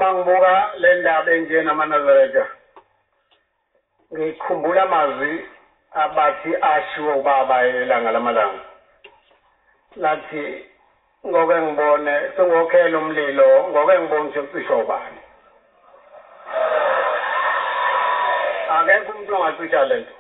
mangibuka le ndaba enje namaNazaretha ngikhumbula amazwi abathi ashiwo ubaba elanga lamalanga lathi ngoke ngibone sengokhela umlilo ngoke ngibone ucisha ubani akekho umuntu ongacisha lento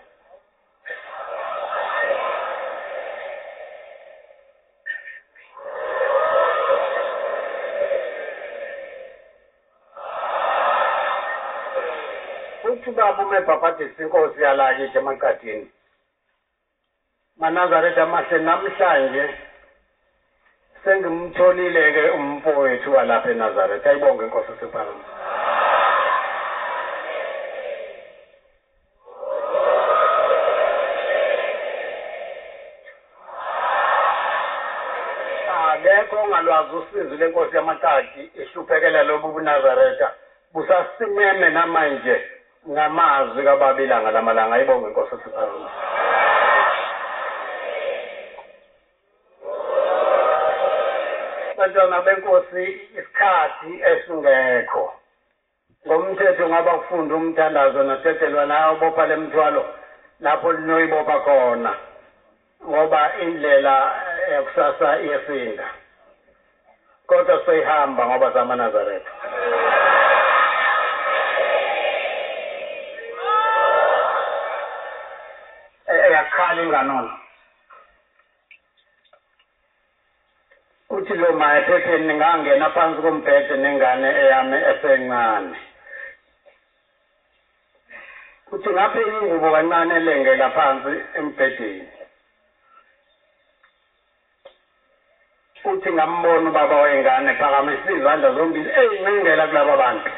ubaba umebhabhadisa inkosi yalakithi emaqadini maNazaretha amahle namhlanje sengimtholile-ke umfowethu walapha eNazaretha ayibonge inkosi yasePhalamende akekho ongalwazi usizo lenkosi yamakati ihluphekela lobu buNazaretha busasimeme namanje ngamazwi kababa ilanga lamalanga ayibonge inkosi yasePhalamende bantwana benkosi isikhathi esingekho ngomthetho ngaba kufunda umthandazo nasethelwa nayo bopha lemthwalo lapho linoyibopha khona ngoba indlela yakusasa iyasinda kodwa seyihamba ngoba zamaNazaretha eyakhala inganono uthi lo maye phepheni ngangena phansi kombhede nengane eyami esencane uthi ngaphela ingubo kancane elengela phansi embhedeni uthi ngambona ubaba wengane phakamisa izandla zombili ey'ncengela kulaba bantu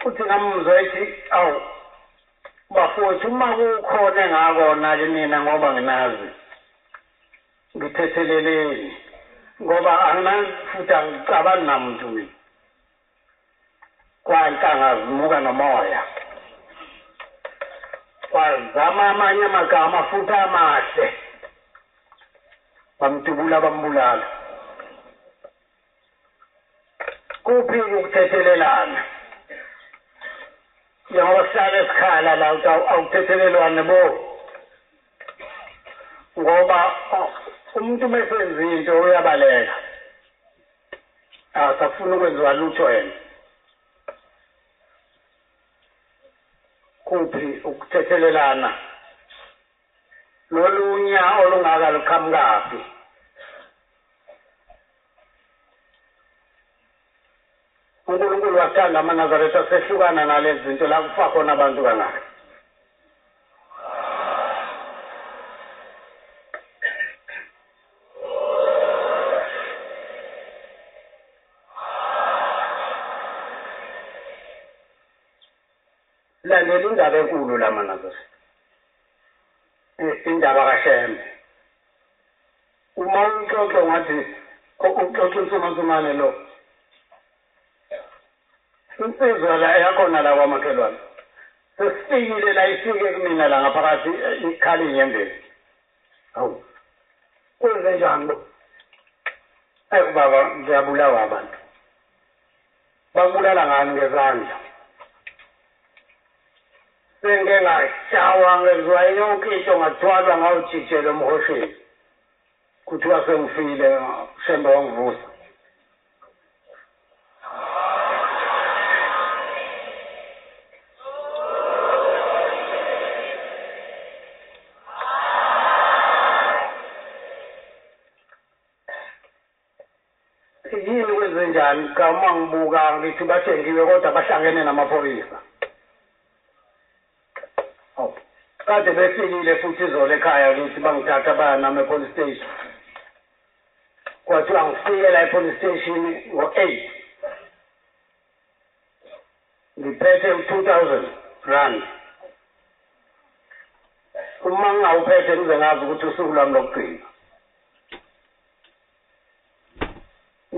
uthi ngamuzwa ethi awu bafowethu uma kukhona engakona-ke mina ngoba nginazi ngithetheleleni ngoba anginafuthi angicabani namuntu mina kwantanga zimuka nomoya kwazama amanye amagama futhi amahle bamdubula bambulala kuphi ukuthethelelana njengoba sihlala esikhala la awuthethelelwane bo ngoba umuntu mesenza into uyabaleka asafuna ukwenziwa lutho yena kuphi ukuthethelelana lolunya olungaka luqhamukaphi uNkulunkulu wathanda amaNazaretha sehlukana nalezi zinto la kufa khona abantu kangaka lalela indaba enkulu lamaNazaretha indaba kaShembe uma uxoxa ngathi uxoxa uNsumansumane lo insizwa la yakhona la kwamakhelwane sesifikile la ifike kumina la ngaphakathi ikhala inyembezi awu kwenze njani lo baba ngiyabulawa abantu bakubulala ngani ngezandla senge ngashawa ngenziwa yonke into ngathwalwa ngawujijela emhosheni kuthiwa sengifile Shembe wangivusa yini kwenzenjani kama ngibuka ngithi bathengiwe kodwa bahlangene namaphoyisa kade befikile futhi izolo ekhaya ukuthi bangithatha baya nami epolice station kwathiwa ngifike la epolice station ngo-8 ngiphethe u-2,000 uma ngingawuphethe ngize ngazi ukuthi usuku lwami lokugcina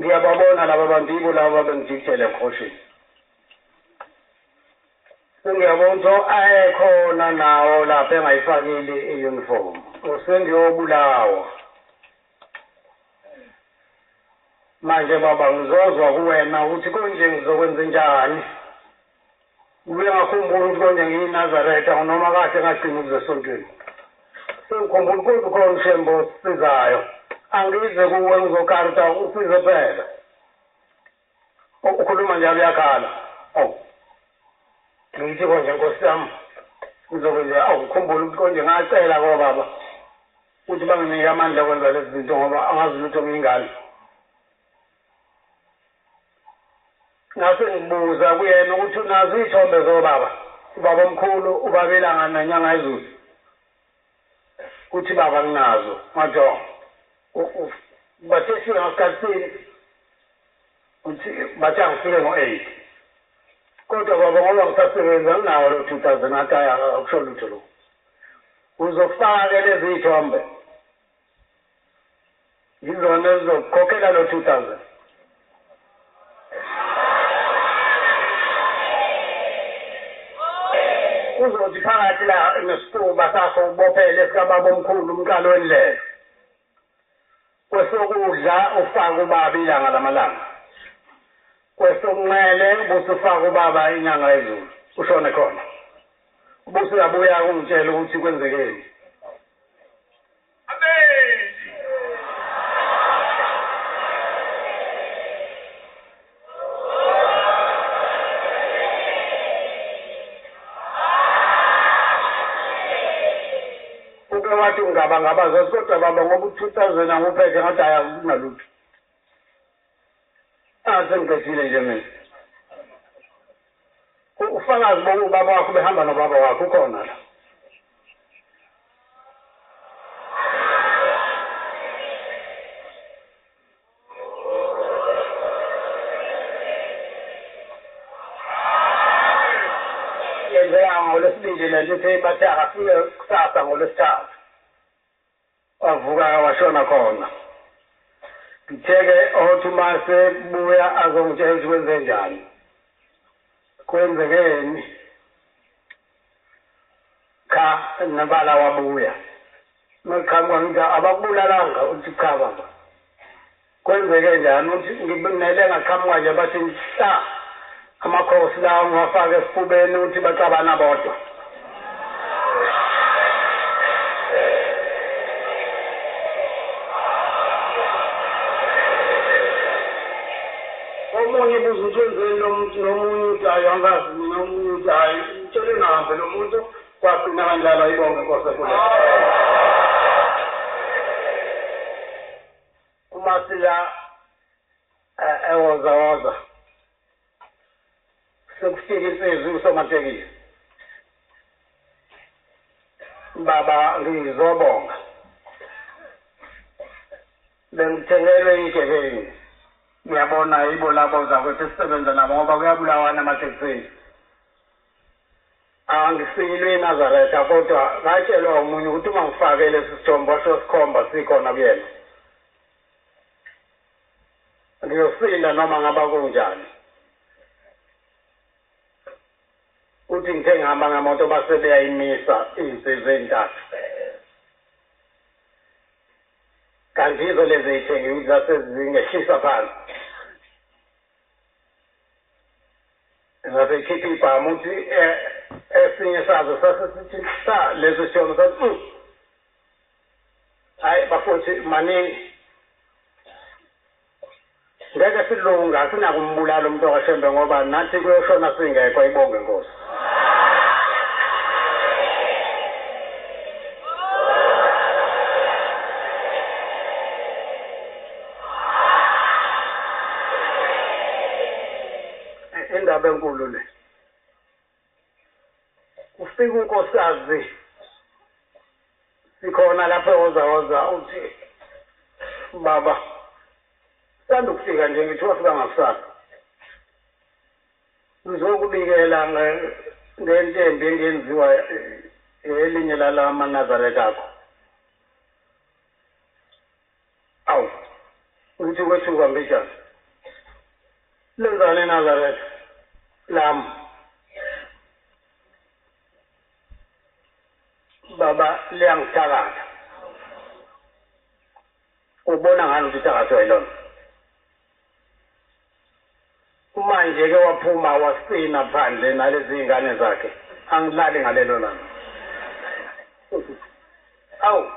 ngiyababona laba bantu yibo laba bengijikijele emkhosheni ngiyabona ayekhona nawo lapha engayifakile i-uniform usengiyobulawa manje baba ngizozwa kuwena ukuthi konje ngizokwenza njani ubuye ngakhumbula ukuthi konje ngiyinazaretha noma kade ngagcina ukuzesontweni sengikhumbula ukuthi khona ushembo sizayo angize kuwe ngizokarta usize phela ukhuluma njalo uyakhala ngithi konje nkosi yami ngizokwenza ngikhumbula ukuthi konje ngacela kwa baba ukuthi banginike amandla okwenza lezi zinto ngoba angazi lutho ngingane ngase ngibuza kuyena ukuthi unazo iy'thombe zobaba ubaba omkhulu ubabelanga nanyanga ezulu uthi baba nginazo ngathi bathe sifike ngasikhathini uthi bathe angifike ngo-8 kodwa baba ngoba ngisasebenza nginawo lo 2000 ngathi akusho lutho lo uzofaka lezi y'thombe yizona ezizokukhokhela lo 2000 uzothi phakathi la nesifuba sakho ubophele sikababa omkhulu umqalo wendlela kwesokudla ufake ubaba ilanga lamalanga kwesokunxele busufake ubaba inyanga ezulu ushone khona ubusuyabuya ungitshela ukuthi kwenzekeni wathi ungabangaba kodwa baba ngoba u-2000 anguphethe ngathi ayakunalutho sengiqedile nje mina ufakazi bobaba wakho behamba nobaba wakho ukhona la yenzeka ngolesibili lento ithi bathi akafike kusasa ngolesithathu wavuka washona khona ngitheke othi mase buya azongitshela ukuthi kwenze njani kwenzekeni cha nabala wabuya maqhamuka ngithi abakubulalanga uthi cha baba kwenzeke njani uthi ngibinele ngaqhamuka nje bathi hla amakhosi lawo ngwafaka esifubeni uthi bacabana bodwa omunye buza ukuthi wenzeni nomunye uthi hayi angazi mina omunye uthi hayi mtshele ngihambe lo muntu kwagcina kanjalo ayibonge inkosi enkulu uma sila ewozawoza sekufika insizwa usomatekisi baba ngizobonga bengithengelwe igebengu ngiyabona yibo labo zakwethu esisebenza nabo ngoba kuyabulawana amatekisini angifikile eNazaretha kodwa ngatshelwa omunye ukuthi uma ngifake lesi sithombo sosikhomba sikhona kuyena ngiyosinda noma ngaba kunjani uthi ngithe ngihamba ngemoto base beyayimisa iy'nsizwa ey'ntathu kanti yizo lezi ey'thengiwe zasezingeshisa phansi ngasekhipha ibhamu uthi esinye sazo sasesithi leso sithombe sathi hayi bafowethu maningi ngeke silunga sinakumbulala umuntu okaShembe ngoba nathi kuyoshona singekho ayibonge inkosi indaba enkulu le ufika unkosikazi sikhona lapho ewozawoza uthi baba sanda ukufika nje ngithi wafika ngakusasa ngizokubikela ngentembi engenziwa elinye lala maNazaretha akho awu ukuthi kwethuka mbijana lenzani eNazaretha lami baba liyangithakatha ubona ngani ukuthi thakatho yilona manje ke waphuma wasina phandle nalezi ingane zakhe angilali ngalelo langa awu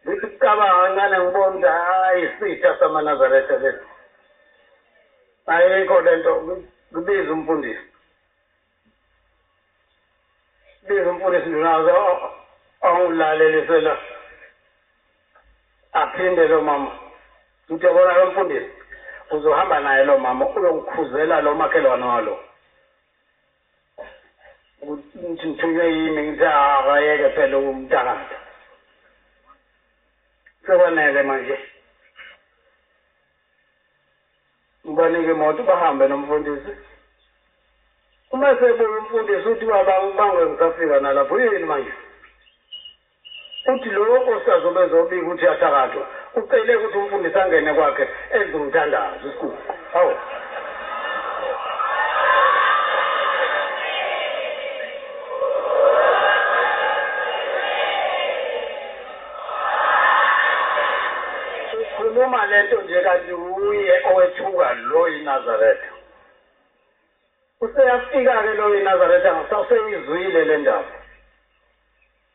ngicabanga ngane ngibona hayi isitha samaNazaretha lesi ayikho lento kubiza umfundisi ndinazo awulalelise la aphinde lo mama uthi yabona lo mfundisi uzohamba naye lo mama uyongikhuzela lo makhelwane walo ngithunywe yimi ngithi akayeke phela umntakade sekwanele manje ngibanike imoto bahambe nomfundisi uma sebuya umfundisi uthi bangwe ngisafika nalapho yini manje uthi lo osazobe zobika ukuthi yathakathwa ucele ukuthi umfundisi angene kwakhe enze umthandazo isikhulu hawu ukhuluma lento nje kanti uye owethuka lo iNazaretha useyafika-ke lo iNazaretha ngisaseyizwile le ndaba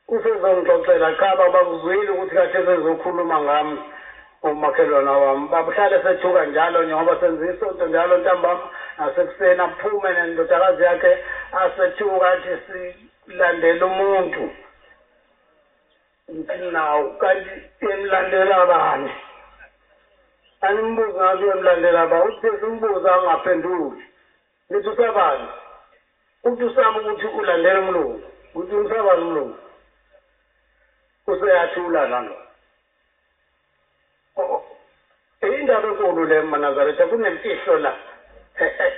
usezongixoxela cha bakuzwile ukuthi kade sezokhuluma ngami umakhelwane wami babuhlale sethuka njalo njengoba senza isonto njalo ntambama nasekuseni aphume nendodakazi yakhe asethuka athi silandela umuntu ngithi nawu kanti yemlandela bani animbuza ngathi yemlandela ba uthi simbuza angaphenduli nithi usabani uthi usaba ukuthi ulandela umlungu uthi usabani umlungu useyathula lana indaba enkulu le maNazaretha kunemfihlo la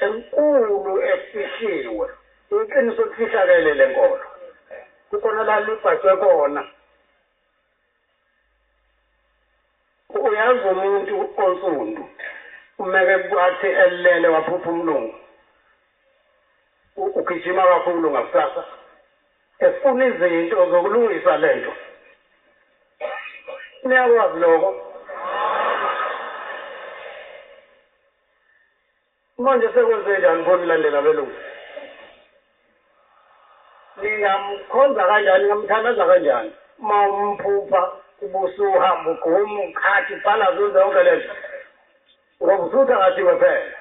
enkulu efihliwe iqiniso lifihlakele lenkolo kukhona la libhajwe khona uyazi umuntu onsundu umeke kwathi elele waphupha umlungu ugijima kakhulu ngakusasa efuna izinto zokulungisa lento niyakwazi lokho manje sekwenze njani ngonilandela belungu ningamkhonza kanjani ningamthandaza kanjani uma umphupha ubusuhamba uguma ukhathi ubhala zonke yonke lento ngoba usuthakathiwe phela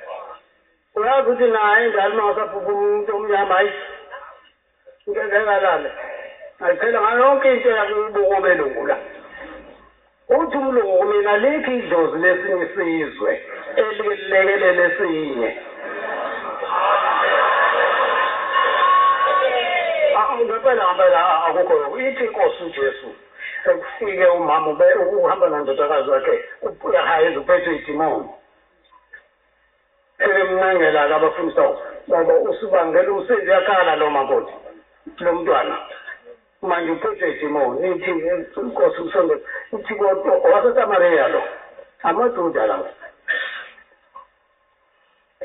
uyazi ukuthi naye njalo uma ngasaphupha umuntu omnyama hayi ngekalale ayiphela ngayo yonke into yakubuko belungu la uthi umlungu mina likho idlozi lesinye isizwe elilekelele esinye ngempela akukho ithi inkosi uJesu sekufike umama uhamba nendodakazi wakhe uyahayeza uphethwe idimoni emncengela abafundisa baba usibangela umsizi yakhala lo makoti lo mntwana manje uphethwe idimoni ithi inkosi usonde ithi kodwa waseSamaria lo amadoda lawo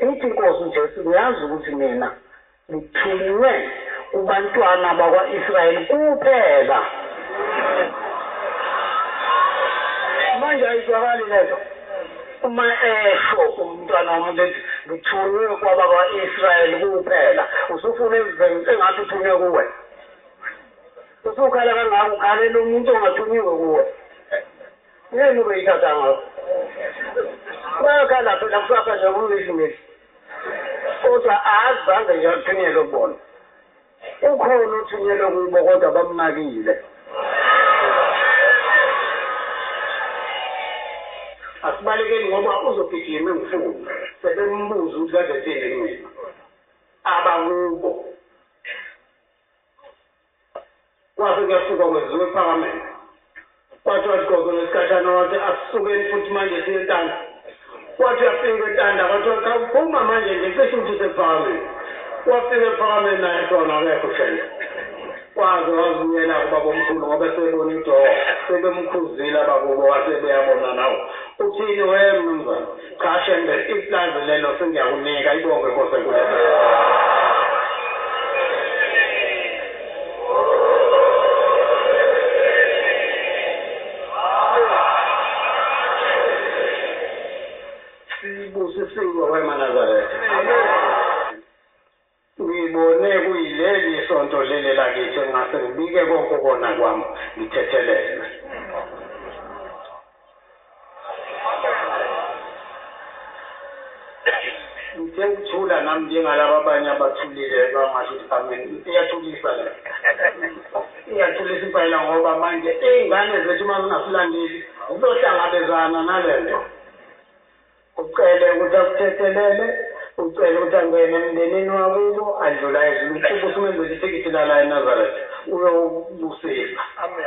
ithi inkosi uJesu uyazi ukuthi mina ngithunywe kubantwana bakwa-Israyeli kuphela manje ayizwakali lezo uma esho umntwana womuntu ethi ngithunywe kwabakwa-Israyeli kuphela usufuna ezenze engathi uthunywe kuwe usukhala kangako ukhalela umuntu ongathunyiwe kuwe yini ubeyithatha ngakho bayakhala phela kusapha nje kuyishimisi kodwa azange nje athunyelwe kubona ukhona uthunyelwe kubo kodwa bamnakile asibalekeni ngoba uzogijima emfundo sebembuza ukuthi kade thini kumina abakubo kwase kuyasuka kwenziwe ephakamende kwathi wasigoko nesikhashana wathi asisukeni futhi manje siye entanda kwathi uyafika entanda kwathi khawuphuma manje nje cishe ukuthi usephakamende wafika ephakamende naye sona akekho shele kwaze waziyela kubaba omkhulu ngoba sebona into sebemkhuzile abakubo wasebeyabona nawo uthini wena mnumzane cha shembe iplazi lelo sengiyakunika ibonge inkosi enkulu sibusisiwe wemaNazaretha amen nginike konke kona kwami ngithethelele ngithe ukuthula nami njengalabo abanye abathulile bangasho ukuthi amen iyathulisa le iyathulisa impela ngoba manje iy'ngane zethu uma zingasilandeli uzohlangabezana nalento ucele ukuthi akuthethelele ucele ukuthi angene emndenini wakubo adlula ezulu ukuthi umenzele ithikithi lala eNazaretha uyobusisa amen